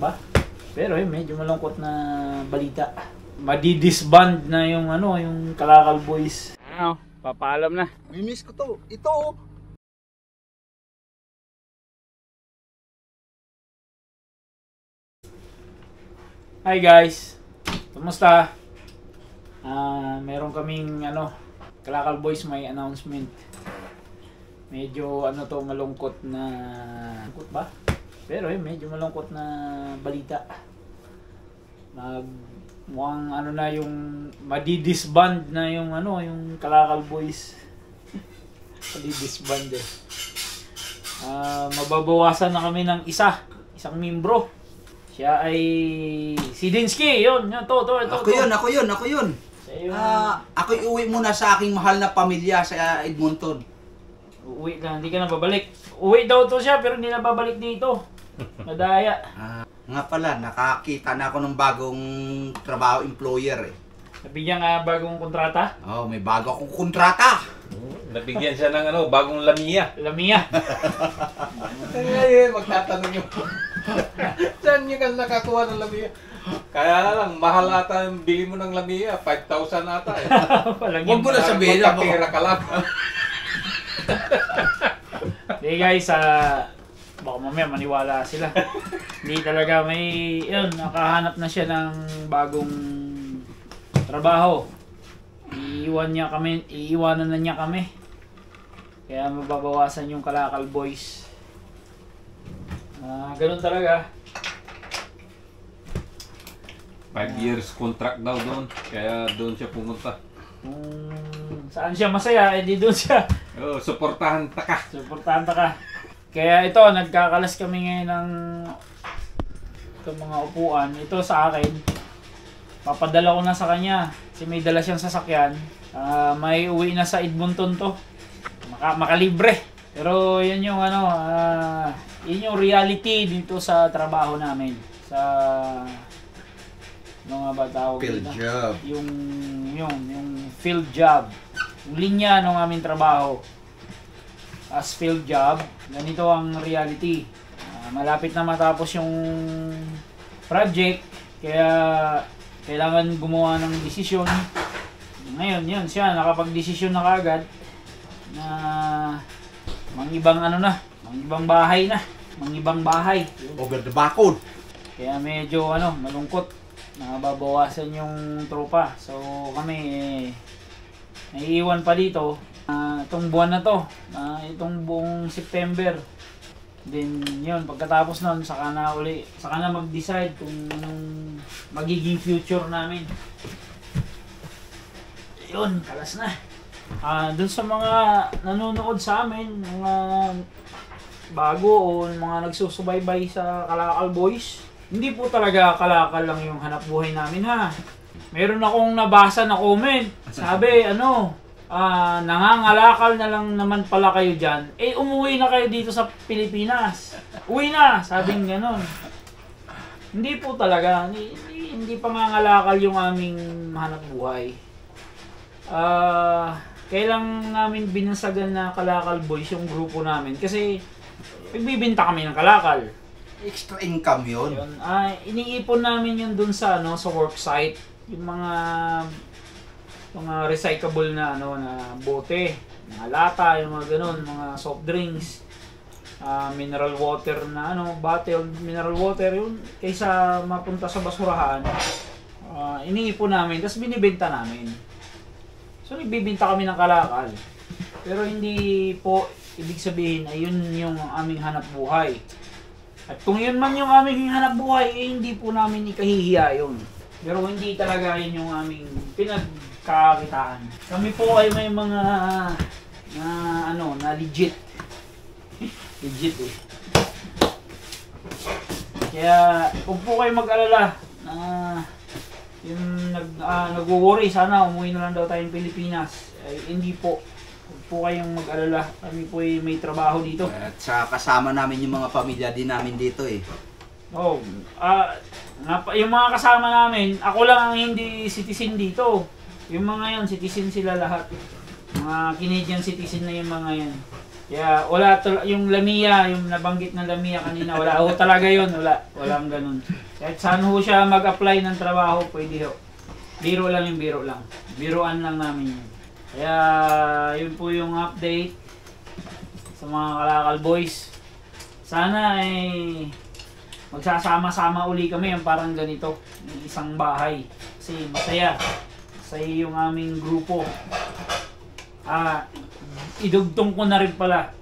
ba? Pero medyo malungkot na balita. Madidisband na yung yung Kalakal Boys. Papaalam na. Mimiss ko to. Ito. Hi guys. Kumusta? Meron kaming Kalakal Boys may announcement. Medyo malungkot na malungkot ba? Pero medyo malungkot na balita. Mukhang na yung madidisband na yung yung Kalakal Boys. Madidisband mababawasan na kami ng isang membro. Siya ay si Dinsky, yun, to. Ako yun. Ako iuwi muna sa aking mahal na pamilya sa Edmonton. Uwi na, hindi ka na babalik. Uwi daw to siya pero hindi na babalik dito. Nadaya. Nga pala, nakakita na ako ng bagong trabaho employer eh. Nabigyan nga bagong kontrata? Oh, may bago akong kontrata. Nabigyan siya ng bagong Lamia. Lamia. Ngayon, magtatanong yung saan nyo ka nakakuha ng Lamia? Kaya lang, mahal ata yung bili mo ng Lamia. 5,000 ata eh. Huwag mo na sabihin na mo. Magkapira ka lang. Hey guys, baka mamaya maniwala sila. Hindi talaga nakahanap na siya ng bagong trabaho. Iiwanan na niya kami. Kaya mababawasan yung Kalakal Boys. Ganun talaga. 5 years contract daw doon. Kaya doon siya pumunta. Saan siya masaya, di doon siya. Suportahan ta ka. Kaya ito, nagkakalas kami ngayon ng mga upuan. Ito sa akin. Papadala ko na sa kanya. Kasi may dala siyang sasakyan. May uwi na sa Edmonton to. Makalibre. Pero yun yung yun yung reality dito sa trabaho namin. Sa mga ba tawag field dito? Job. Yung field job. Yung linya ng aming trabaho. As field job, ganito ang reality. Malapit na matapos yung project. Kaya kailangan gumawa ng desisyon. Ngayon, yun siya, nakapag-desisyon na kagad na mangibang bahay. Over the backwood. Kaya medyo malungkot. Nababawasan yung tropa. So kami naiiwan pa dito. Itong buwan na to, itong buong September. Then yun, pagkatapos nun, saka na mag-decide kung anong magiging future namin. Yun, kalas na. Dun sa mga nanonood sa amin, mga bago o mga nagsusubaybay sa Kalakal Boys, hindi po talaga kalakal lang yung hanap buhay namin ha. Meron akong nabasa na comment. Sabi, nangangalakal na lang naman pala kayo dyan. Umuwi na kayo dito sa Pilipinas. Uwi na, sabing ganon. Hindi po talaga. Hindi pangangalakal yung aming hanap buhay. Kailang namin binasagan na Kalakal Boys yung grupo namin. Kasi nagbibinta kami ng kalakal. Extra income yun. Iniipon namin yun dun sa work site. Yung mga recyclable na na bote, mga lata, yung mga ganun, mga soft drinks, mineral water na bottled mineral water yun, kaysa mapunta sa basurahan. Iniipon namin, tapos binibenta namin. So nagbibenta kami ng kalakal. Pero hindi po ibig sabihin ay yun yung aming hanap buhay. At kung yun man yung aming hanap buhay, hindi po namin ikahihiya yun. Pero hindi talaga yun yung aming pinagkakitaan. Kami po ay may mga na legit. Legit eh. Kaya kung po kayo mag-alala na yung nag-worry, sana umuwi na lang daw tayong Pilipinas. Hindi po. Huwag po kayong mag-alala. Kami po ay may trabaho dito. At sa kasama namin yung mga pamilya din namin dito eh. Yung mga kasama namin, ako lang ang hindi citizen dito. Yung mga yan, citizen sila lahat. Mga Canadian citizen na yung mga yan. Kaya yung Lamia, yung nabanggit na Lamia kanina, wala ho talaga yun, walang ganun. Kahit saan ho siya mag-apply ng trabaho, pwede ho. Biro lang yung biro lang. Biroan lang namin yun. Kaya yun po yung update sa mga Kalakal Boys. Sana magsasama-sama uli kami yung parang ganito, ng isang bahay. Kasi masaya. Masaya yung aming grupo. Idugtong ko na rin pala.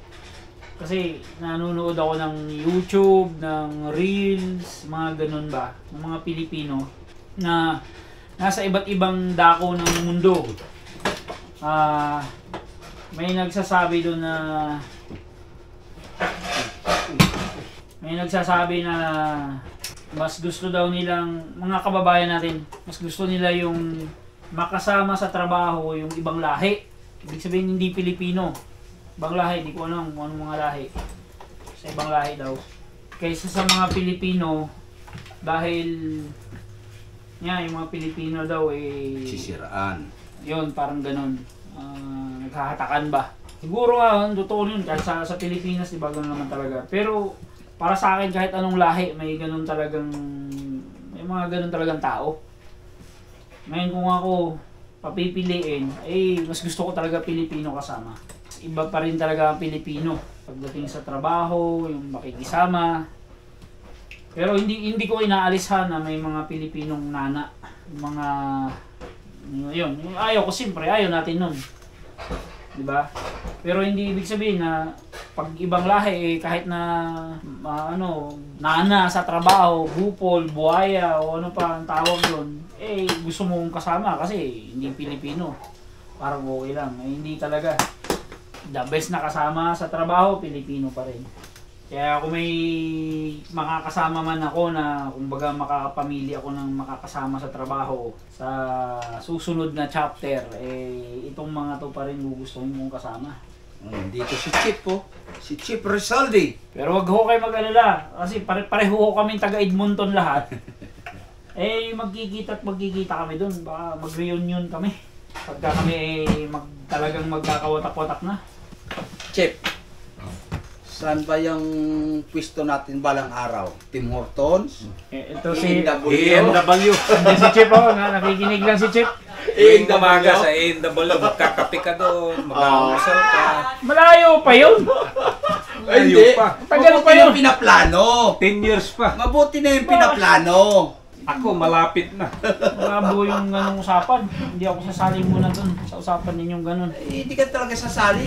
Kasi nanonood ako ng YouTube, ng Reels, mga ganun ba, ng mga Pilipino na nasa iba't ibang dako ng mundo. May nagsasabi doon na mas gusto daw nilang, mga kababayan natin, mas gusto nila yung makasama sa trabaho yung ibang lahi. Ibig sabihin hindi Pilipino. Ibang lahi, di ko alam kung anong mga lahi. Sa ibang lahi daw. Kaysa sa mga Pilipino, dahil yung mga Pilipino daw sisiraan. Yun, parang ganun. Naghahatakan ba? Siguro totoo yun. Kahit sa Pilipinas, diba, ganun naman talaga. Pero, para sa akin, kahit anong lahi, may mga ganun talagang tao. Ngayon kung ako papipiliin, mas gusto ko talaga Pilipino kasama. Iba pa rin talaga ang Pilipino. Pagdating sa trabaho, yung makikisama. Pero hindi ko inaalis na may mga Pilipinong nana. Mga yun, ayaw ko siyempre, ayaw natin nun. Diba? Pero hindi ibig sabihin na pag ibang lahi kahit na nana sa trabaho, bupol, buhaya o ano pa ang tawag doon, gusto mong kasama kasi hindi Pilipino. Parang okay lang. Hindi talaga. The best na kasama sa trabaho, Pilipino pa rin. Kaya kung may makakasama man ako na kumbaga makakapamili ako ng makakasama sa trabaho sa susunod na chapter, itong mga to pa rin gugustuhin mong kasama. Dito si Chip si Chip Rizaldi. Pero wag ho kayo mag-alala kasi pareho ho kami taga Edmonton lahat. Magkikita kami doon, baka mag-reunion kami. Pagka kami talagang magkakawatak-watak na. Chip, saan ba yung pwesto natin balang araw? Tim Hortons? Ito si ENW. Hindi si Chip nakikinig lang si Chip. Umaga sa ENW, magkakape ka doon, mag-amusal ka. Malayo pa yun. Hindi. Tagal pa Mabuti yun. yung pinaplano. 10 years pa. Mabuti na yung pinaplano. Ako, malapit na. Malabo yung ganung usapan. Hindi ako sasali muna dun sa usapan ninyong ganun. Hindi ka talaga sasali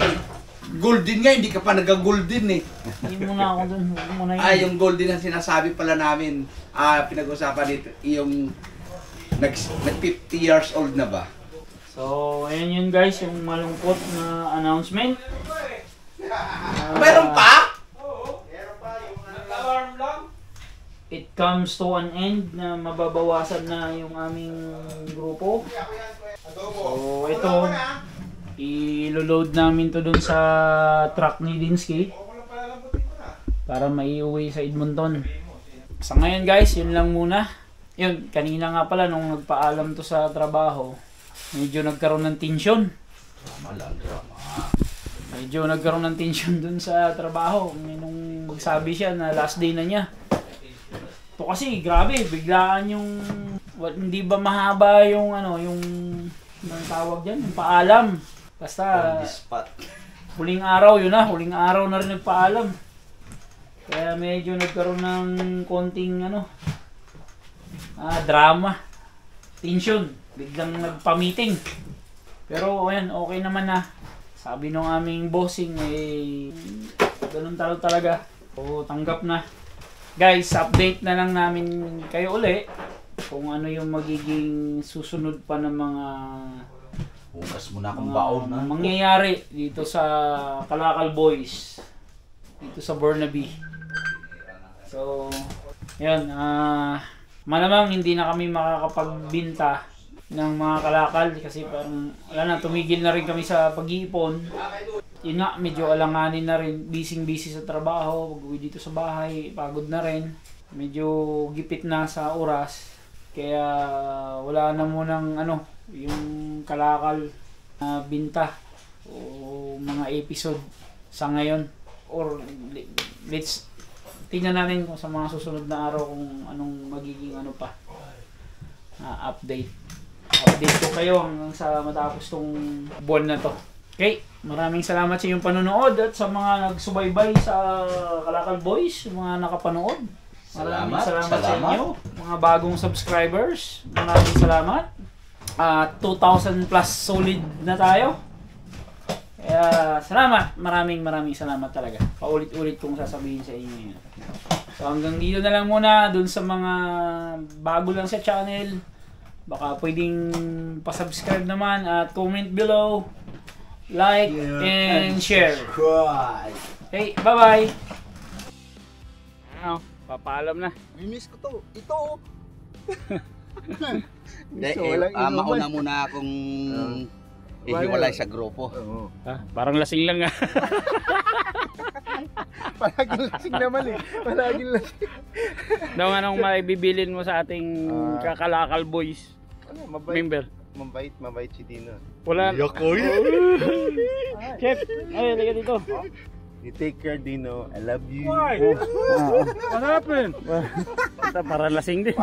Golden nga, hindi ka pa nag-golden Hindi muna ako dun. Huwag muna yun. Yung golden ang sinasabi pala namin, pinag-usapan dito, yung nag-50 years old na ba? So, ayan yun guys, yung malungkot na announcement. Meron pa? It comes to an end na mababawasan na yung aming grupo. So, ito, i-load namin to dun sa truck ni Dinsky para maiuwi sa Edmonton. Sa ngayon guys, yun lang muna. Yun, kanina nga pala nung nagpaalam to sa trabaho, medyo nagkaroon ng tensyon. Medyo nagkaroon ng tensyon dun sa trabaho. Nung magsabi siya na last day na niya. Ito kasi grabe, biglaan yung hindi ba mahaba yung yung tawag diyan, yung paalam. Basta huling araw yun huling araw na rin nagpaalam. Kaya medyo nagkaroon ng konting drama, tension, biglang nagpa-meeting. Pero ayan, okay naman na. Sabi nung aming bossing ganun talaga. O tanggap na. Guys, update na lang namin kayo uli kung ano yung magiging susunod pa ng mga hugas mo na akong baon na mangyayari dito sa Kalakal Boys, dito sa Burnaby. So, yun, malamang hindi na kami makakapagbinta ng mga kalakal kasi parang tumigil na rin kami sa pag-iipon. Yun nga, medyo alanganin na rin, busy sa trabaho, pag-uwi dito sa bahay, pagod na rin. Medyo gipit na sa oras. Kaya wala na munang yung kalakal na binta o mga episode sa ngayon. Or let's tingnan natin kung sa mga susunod na araw kung anong magiging ano pa. Update ko kayo hanggang sa matapos tong buwan na to. Okay, maraming salamat sa iyong panonood at sa mga nagsubaybay sa Kalakal Boys, mga nakapanood. Maraming salamat sa inyo, mga bagong subscribers. Maraming salamat. 2,000 plus solid na tayo. Kaya salamat, maraming salamat talaga. Paulit-ulit kong sasabihin sa inyo yun. So hanggang dito na lang muna, dun sa mga bago lang sa channel. Baka pwedeng pasubscribe naman at comment below, like, and share. Okay, bye-bye! Papaalam na. Mimiss ko to. Ito. Mauna muna akong ihiwalay sa grupo. Parang lasing lang ah. Palaging lasing naman eh. Palaging lasing. Daw anong maibibilin mo sa ating Kakalakal Boys member? Mabait si Dino. Wala. Yoko. Chef, ay liga dito. You take care, Dino. I love you. Why? What happened? Parang lasing din.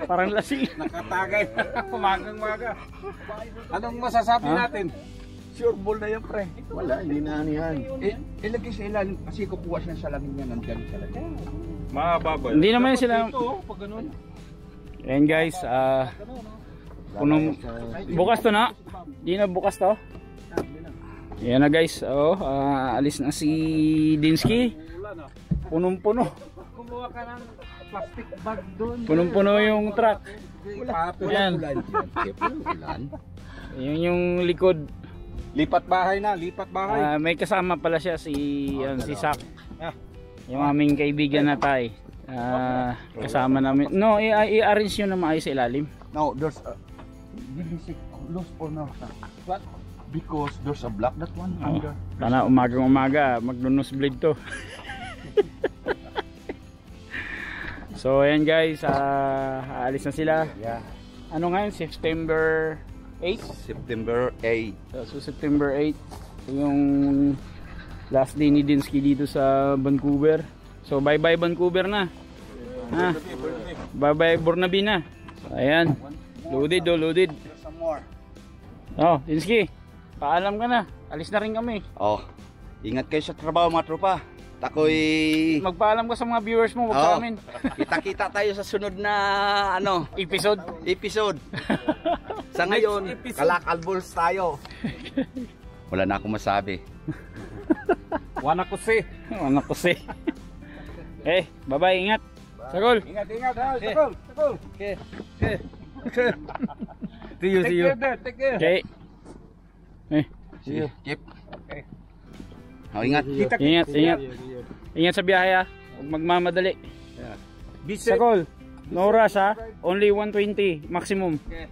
Parang lasing. Nakatagay na umagang-maga. Anong masasabi natin? Sure ball na yan, pre. Wala, hindi na ano yan. Ilagay sa ilalim kasi kukuha siya sa salamin niya. Nandyan sa salamin. Mahaba. Hindi naman sila. Ito, pag ganun. Ayan guys, bukas to na. Di na bukas to. Ayan na guys, alis na si Dinsky. Punong-puno. Kumuha ka ng plastic bag doon. Punong-puno yung truck. Ayan. Ulan. Yun yung likod. Lipat bahay na, lipat bahay. May kasama pala siya si Sak. Yung aming kaibigan na tay. Kasama namin. No, i-arrange nyo na maayos sa ilalim. No, there's a loose or no. What? Because there's a block that one under. Sana umagang-umaga magno-nosebleed to. So ayan guys, aalis na sila. Yeah. Ano ngayon? September 8? September 8. So September 8 yung last day ni Dinsky dito sa Vancouver. So bye bye Vancouver na. Bye bye Burnaby na. So, ayan. Loaded. Some more. Dinsky, paalam ka na. Alis na rin kami. Ingat kayo sa trabaho mga tropa. Takoy Magpaalam ka sa mga viewers mo, wag sa amin. Kita-kita tayo sa sunod na episode. Sa ngayon, Kalakal Bulls tayo. Wala na akong masabi. Wana ko si. Bye-bye, ingat. Sagol. Ingat ha. Sakol. Okay. See you. Take care. Okay. See you. Chip. Ingat. Ingat sa biyahe ha. Huwag magmamadali. Be safe. Sagol. No rush ha. Only 120 maximum. Okay.